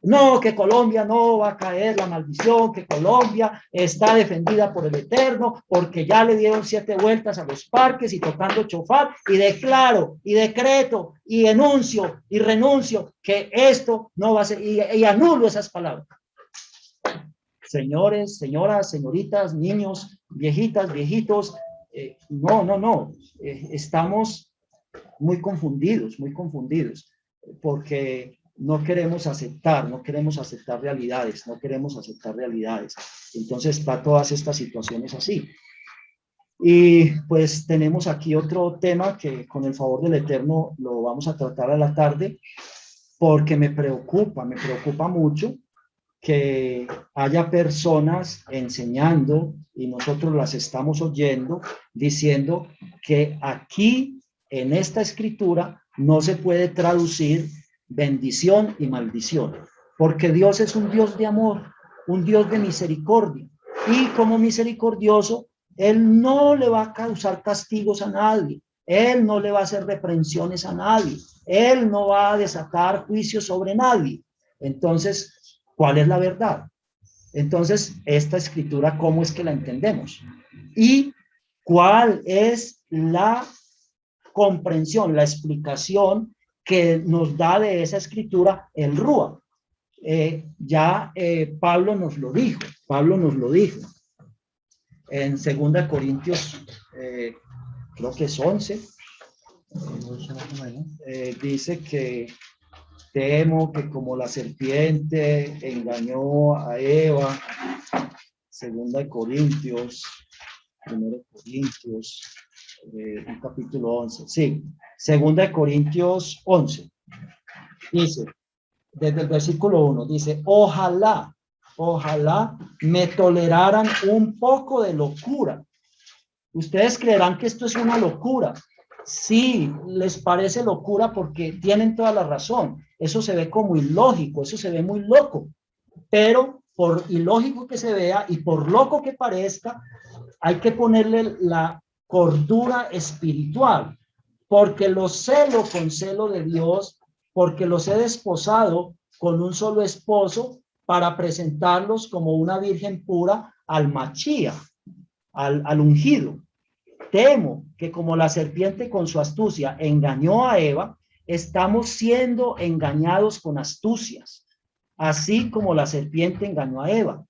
No, que Colombia no va a caer la maldición, que Colombia está defendida por el Eterno, porque ya le dieron 7 vueltas a los parques y tocando chofar, y declaro, y decreto, y enuncio, y renuncio, que esto no va a ser, y anulo esas palabras. Señores, señoras, señoritas, niños, viejitas, viejitos, no, estamos muy confundidos, porque no queremos aceptar realidades, Entonces está todas estas situaciones así. Y pues tenemos aquí otro tema que con el favor del Eterno lo vamos a tratar a la tarde, porque me preocupa mucho que haya personas enseñando, y nosotros las estamos oyendo, diciendo que aquí en esta escritura no se puede traducir bendición y maldición, porque Dios es un Dios de amor, un Dios de misericordia, y como misericordioso, Él no le va a causar castigos a nadie, Él no le va a hacer reprensiones a nadie, Él no va a desatar juicios sobre nadie. Entonces, ¿cuál es la verdad? Entonces, esta escritura, ¿cómo es que la entendemos? ¿Y cuál es la comprensión, la explicación que nos da de esa escritura el Rúa? Pablo nos lo dijo en 2 Corintios, creo que es 11, dice que temo que como la serpiente engañó a Eva, 2 Corintios, 1 Corintios, un capítulo 11, sí, 2 Corintios 11, dice, desde el versículo 1, dice, ojalá me toleraran un poco de locura. Ustedes creerán que esto es una locura. Sí, les parece locura porque tienen toda la razón. Eso se ve como ilógico, eso se ve muy loco. Pero por ilógico que se vea y por loco que parezca, hay que ponerle la cordura espiritual, porque los celo con celo de Dios, porque los he desposado con un solo esposo para presentarlos como una virgen pura al Machía, al ungido. Temo que como la serpiente con su astucia engañó a Eva, estamos siendo engañados con astucias, así como la serpiente engañó a Eva,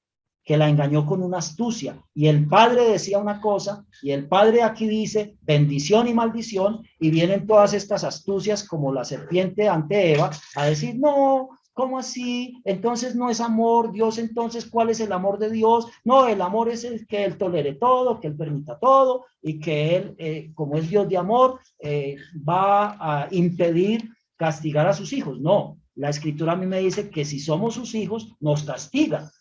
que la engañó con una astucia. Y el Padre decía una cosa, y el Padre aquí dice bendición y maldición, y vienen todas estas astucias como la serpiente ante Eva a decir, no, ¿cómo así? Entonces no es amor, Dios, entonces, ¿cuál es el amor de Dios? No, el amor es el que Él tolere todo, que Él permita todo, y que Él, como es Dios de amor, va a impedir castigar a sus hijos. No, la Escritura a mí me dice que si somos sus hijos, nos castiga.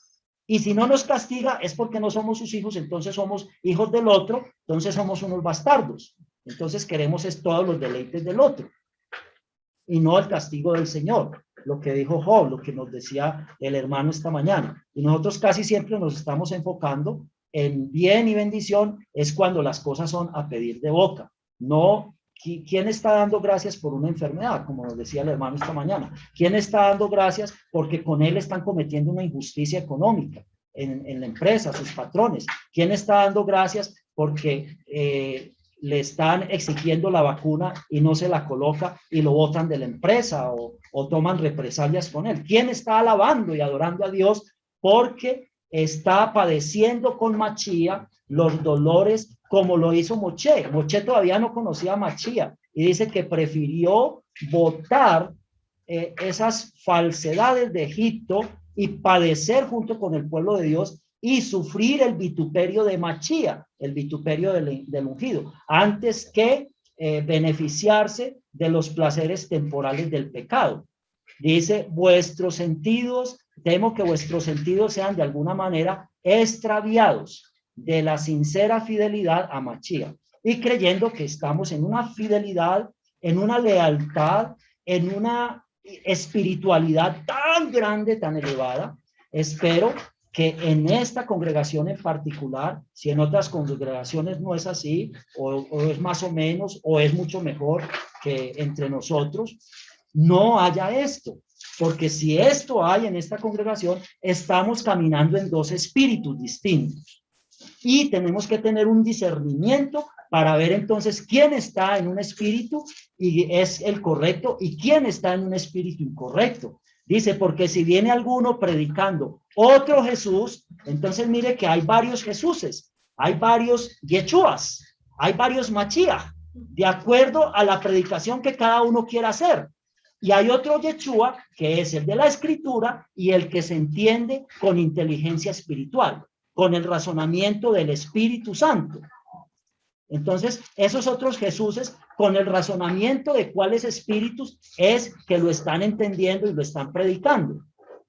Y si no nos castiga es porque no somos sus hijos, entonces somos hijos del otro, entonces somos unos bastardos. Entonces queremos es todos los deleites del otro y no el castigo del Señor. Lo que dijo Job, lo que nos decía el hermano esta mañana. Y nosotros casi siempre nos estamos enfocando en bien y bendición, es cuando las cosas son a pedir de boca. No, ¿quién está dando gracias por una enfermedad? Como nos decía el hermano esta mañana. ¿Quién está dando gracias porque con él están cometiendo una injusticia económica en la empresa, sus patrones? ¿Quién está dando gracias porque le están exigiendo la vacuna y no se la coloca y lo botan de la empresa o toman represalias con él? ¿Quién está alabando y adorando a Dios porque está padeciendo con Machía los dolores como lo hizo Moche? Moche todavía no conocía a Machía y dice que prefirió botar esas falsedades de Egipto y padecer junto con el pueblo de Dios y sufrir el vituperio de Machía, el vituperio del ungido, antes que beneficiarse de los placeres temporales del pecado. Dice, vuestros sentidos, temo que vuestros sentidos sean de alguna manera extraviados de la sincera fidelidad a Machía, y creyendo que estamos en una fidelidad, en una lealtad, en una espiritualidad tan grande, tan elevada. Espero que en esta congregación en particular, si en otras congregaciones no es así, o es más o menos, o es mucho mejor que entre nosotros, no haya esto. Porque si esto hay en esta congregación, estamos caminando en dos espíritus distintos. Y tenemos que tener un discernimiento para ver entonces quién está en un espíritu y es el correcto y quién está en un espíritu incorrecto. Dice, porque si viene alguno predicando otro Jesús, entonces mire que hay varios Jesuses, hay varios Yechuas, hay varios Machías, de acuerdo a la predicación que cada uno quiera hacer. Y hay otro Yeshua, que es el de la Escritura y el que se entiende con inteligencia espiritual, con el razonamiento del Espíritu Santo. Entonces, esos otros Jesuses, con el razonamiento de cuáles espíritus es que lo están entendiendo y lo están predicando.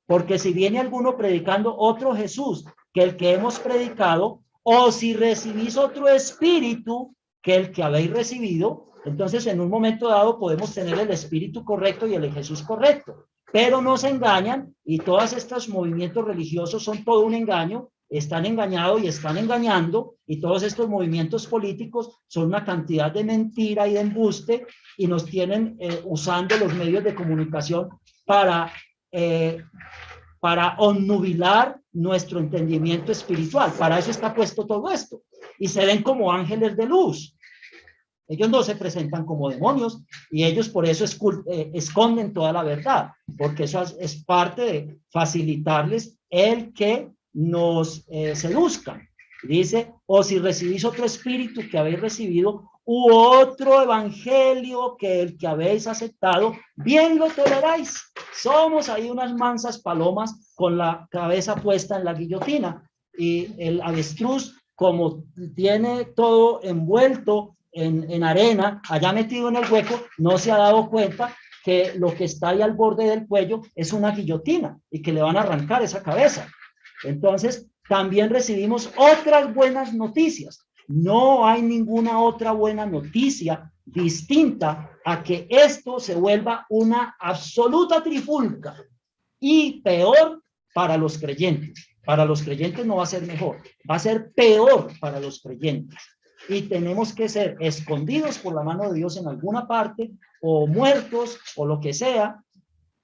Porque si viene alguno predicando otro Jesús que el que hemos predicado, o si recibís otro espíritu que el que habéis recibido, entonces en un momento dado podemos tener el espíritu correcto y el Jesús correcto. Pero nos engañan y todos estos movimientos religiosos son todo un engaño. Están engañados y están engañando, y todos estos movimientos políticos son una cantidad de mentira y de embuste, y nos tienen usando los medios de comunicación para onnubilar nuestro entendimiento espiritual. Para eso está puesto todo esto, y se ven como ángeles de luz. Ellos no se presentan como demonios, y ellos por eso esconden toda la verdad, porque eso es parte de facilitarles el que nos seduzcan. Dice, o si recibís otro espíritu que habéis recibido, u otro evangelio que el que habéis aceptado, bien lo toleráis. Somos ahí unas mansas palomas con la cabeza puesta en la guillotina, y el avestruz, como tiene todo envuelto en arena, allá metido en el hueco, no se ha dado cuenta que lo que está ahí al borde del cuello es una guillotina y que le van a arrancar esa cabeza. Entonces, también recibimos otras buenas noticias. No hay ninguna otra buena noticia distinta a que esto se vuelva una absoluta trifulca, y peor para los creyentes. Para los creyentes no va a ser mejor, va a ser peor para los creyentes. Y tenemos que ser escondidos por la mano de Dios en alguna parte, o muertos, o lo que sea,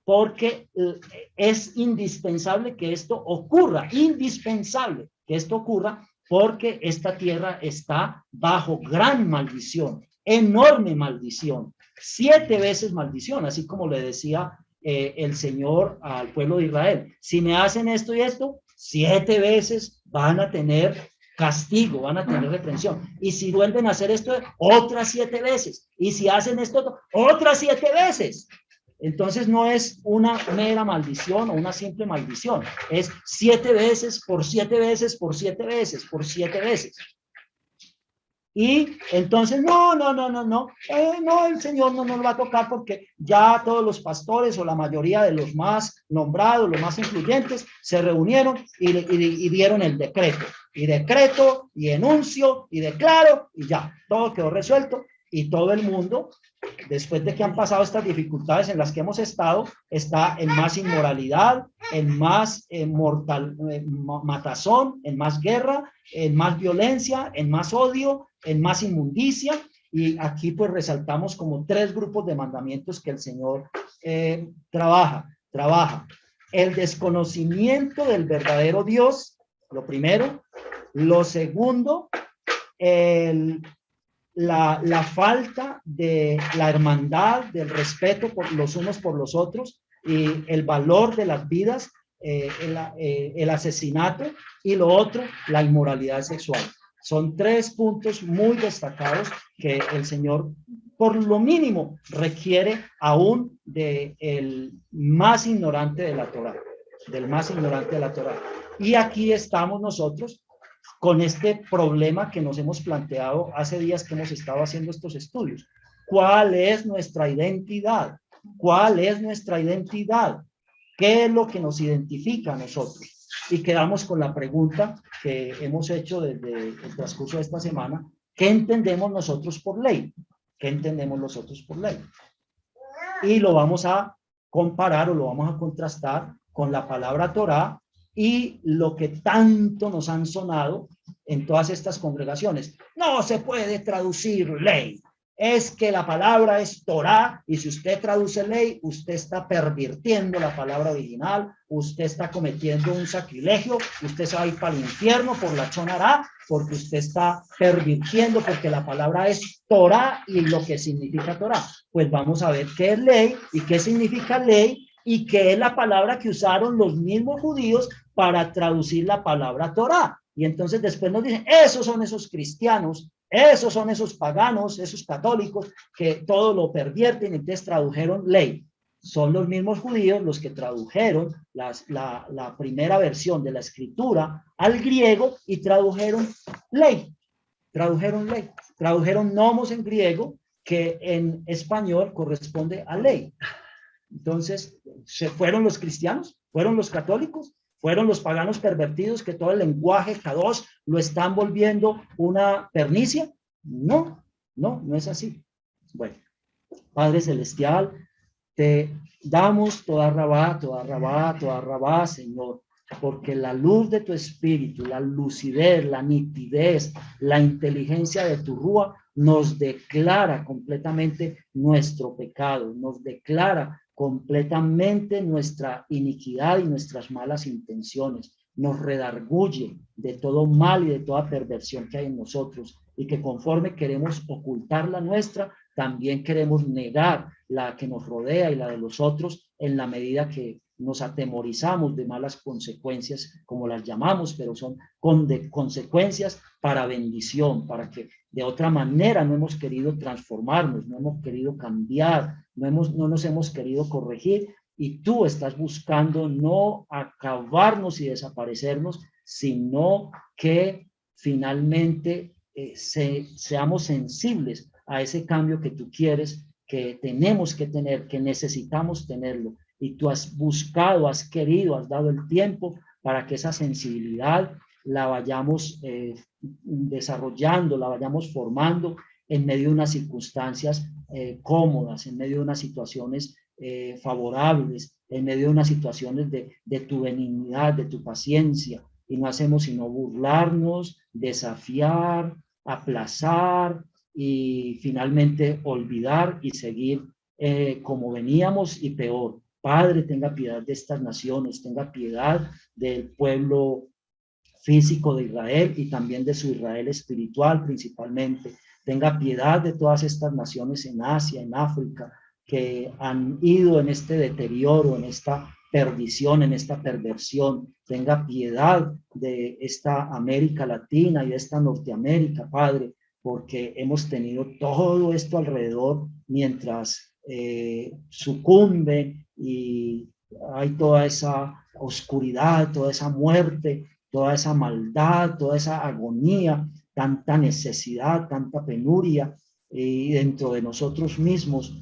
porque es indispensable que esto ocurra, indispensable que esto ocurra, porque esta tierra está bajo gran maldición, enorme maldición, 7 veces maldición, así como le decía el Señor al pueblo de Israel. Si me hacen esto y esto, 7 veces van a tener castigo, van a tener reprensión. Y si vuelven a hacer esto, otras 7 veces. Y si hacen esto, otras 7 veces. Entonces no es una mera maldición o una simple maldición, es 7 veces por 7 veces por 7 veces por 7 veces. Y entonces, no, el Señor no nos va a tocar porque ya todos los pastores o la mayoría de los más nombrados, los más influyentes, se reunieron y dieron el decreto. Y decreto, y enuncio, y declaro, y ya, todo quedó resuelto. Y todo el mundo, después de que han pasado estas dificultades en las que hemos estado, está en más inmoralidad, en más matazón, en más guerra, en más violencia, en más odio, en más inmundicia. Y aquí pues resaltamos como 3 grupos de mandamientos que el Señor trabaja. El desconocimiento del verdadero Dios, lo primero. Lo segundo, la falta de la hermandad, del respeto por los unos por los otros y el valor de las vidas, el asesinato, y lo otro, la inmoralidad sexual. Son 3 puntos muy destacados que el Señor, por lo mínimo, requiere aún del más ignorante de la Torá, del más ignorante de la Torá. Y aquí estamos nosotros con este problema que nos hemos planteado hace días que hemos estado haciendo estos estudios. ¿Cuál es nuestra identidad? ¿Cuál es nuestra identidad? ¿Qué es lo que nos identifica a nosotros? Y quedamos con la pregunta que hemos hecho desde el transcurso de esta semana: ¿qué entendemos nosotros por ley? ¿Qué entendemos nosotros por ley? Y lo vamos a comparar o lo vamos a contrastar con la palabra Torá y lo que tanto nos han sonado en todas estas congregaciones. No se puede traducir ley. Es que la palabra es Torá, y si usted traduce ley, usted está pervirtiendo la palabra original, usted está cometiendo un sacrilegio, usted se va a ir para el infierno por la chonará, porque usted está pervirtiendo, porque la palabra es Torá y lo que significa Torá. Pues vamos a ver qué es ley y qué significa ley y qué es la palabra que usaron los mismos judíos para traducir la palabra Torá. Y entonces después nos dicen, esos son esos cristianos, esos son esos paganos, esos católicos que todo lo pervierten, y entonces tradujeron ley. Son los mismos judíos los que tradujeron la primera versión de la escritura al griego y tradujeron ley. Tradujeron nomos en griego, que en español corresponde a ley. Entonces, ¿se fueron los cristianos? ¿Fueron los católicos? ¿Fueron los paganos pervertidos que todo el lenguaje K2 lo están volviendo una pernicia? No es así. Bueno, Padre Celestial, te damos toda rabá, Señor, porque la luz de tu espíritu, la lucidez, la nitidez, la inteligencia de tu rúa nos declara completamente nuestro pecado, nos declara completamente nuestra iniquidad y nuestras malas intenciones, nos redarguye de todo mal y de toda perversión que hay en nosotros, y que conforme queremos ocultar la nuestra, también queremos negar la que nos rodea y la de los otros, en la medida que nos atemorizamos de malas consecuencias, como las llamamos, pero son consecuencias para bendición, para que de otra manera no hemos querido transformarnos, no hemos querido cambiar, no nos hemos querido corregir, y tú estás buscando no acabarnos y desaparecernos, sino que finalmente seamos sensibles a ese cambio que tú quieres, que tenemos que tener, que necesitamos tenerlo. Y tú has buscado, has querido, has dado el tiempo para que esa sensibilidad la vayamos desarrollando, la vayamos formando en medio de unas circunstancias cómodas, en medio de unas situaciones favorables, en medio de unas situaciones de tu benignidad, de tu paciencia. Y no hacemos sino burlarnos, desafiar, aplazar y finalmente olvidar y seguir como veníamos y peor. Padre, tenga piedad de estas naciones, tenga piedad del pueblo físico de Israel y también de su Israel espiritual principalmente. Tenga piedad de todas estas naciones en Asia, en África, que han ido en este deterioro, en esta perdición, en esta perversión. Tenga piedad de esta América Latina y de esta Norteamérica, Padre, porque hemos tenido todo esto alrededor mientras sucumben y hay toda esa oscuridad, toda esa muerte, toda esa maldad, toda esa agonía, tanta necesidad, tanta penuria, y dentro de nosotros mismos,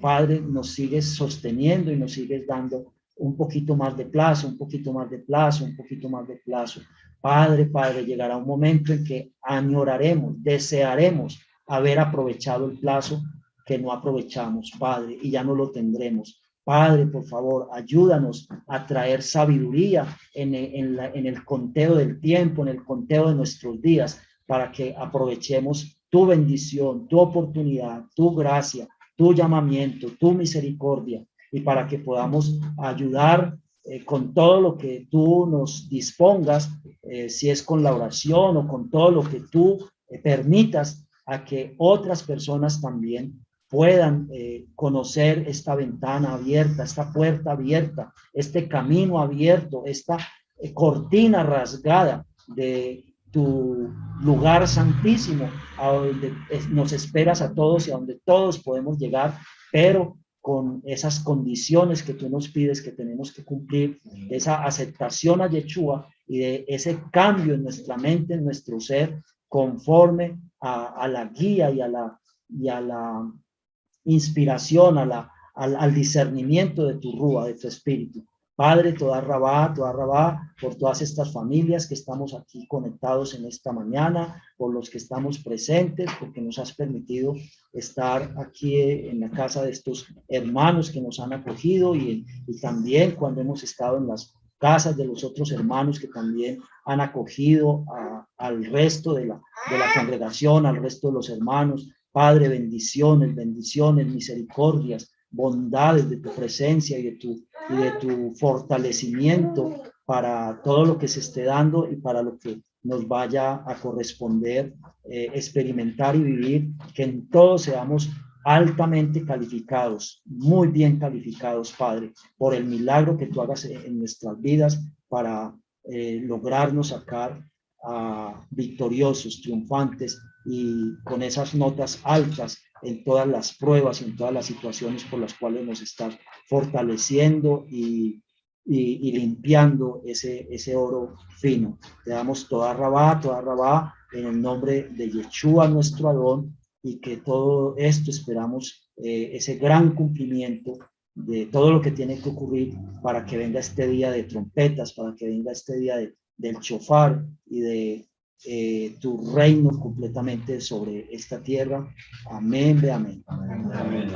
Padre, nos sigues sosteniendo y nos sigues dando un poquito más de plazo, un poquito más de plazo, un poquito más de plazo. Padre, Padre, llegará un momento en que añoraremos, desearemos haber aprovechado el plazo que no aprovechamos, Padre, y ya no lo tendremos. Padre, por favor, ayúdanos a traer sabiduría en el conteo del tiempo, en el conteo de nuestros días, para que aprovechemos tu bendición, tu oportunidad, tu gracia, tu llamamiento, tu misericordia, y para que podamos ayudar con todo lo que tú nos dispongas, si es con la oración o con todo lo que tú permitas, a que otras personas también puedan conocer esta ventana abierta, esta puerta abierta, este camino abierto, esta cortina rasgada de tu lugar santísimo, a donde nos esperas a todos y a donde todos podemos llegar, pero con esas condiciones que tú nos pides que tenemos que cumplir, de esa aceptación a Yeshua y de ese cambio en nuestra mente, en nuestro ser, conforme a la guía y a la inspiración, al discernimiento de tu rúa, de tu espíritu. Padre, toda rabá, por todas estas familias que estamos aquí conectados en esta mañana, por los que estamos presentes, porque nos has permitido estar aquí en la casa de estos hermanos que nos han acogido y también cuando hemos estado en las casas de los otros hermanos que también han acogido al resto de la congregación, al resto de los hermanos. Padre, bendiciones, bendiciones, misericordias, bondades de tu presencia y de tu fortalecimiento para todo lo que se esté dando y para lo que nos vaya a corresponder experimentar y vivir, que en todo seamos altamente calificados, muy bien calificados, Padre, por el milagro que tú hagas en nuestras vidas para lograrnos sacar victoriosos, triunfantes y con esas notas altas en todas las pruebas y en todas las situaciones por las cuales nos estás fortaleciendo y limpiando ese oro fino. Te damos toda rabá en el nombre de Yeshua, nuestro Adón, y que todo esto esperamos, ese gran cumplimiento de todo lo que tiene que ocurrir para que venga este día de trompetas, para que venga este día del shofar y de tu reino completamente sobre esta tierra. Amén, amén. Amén.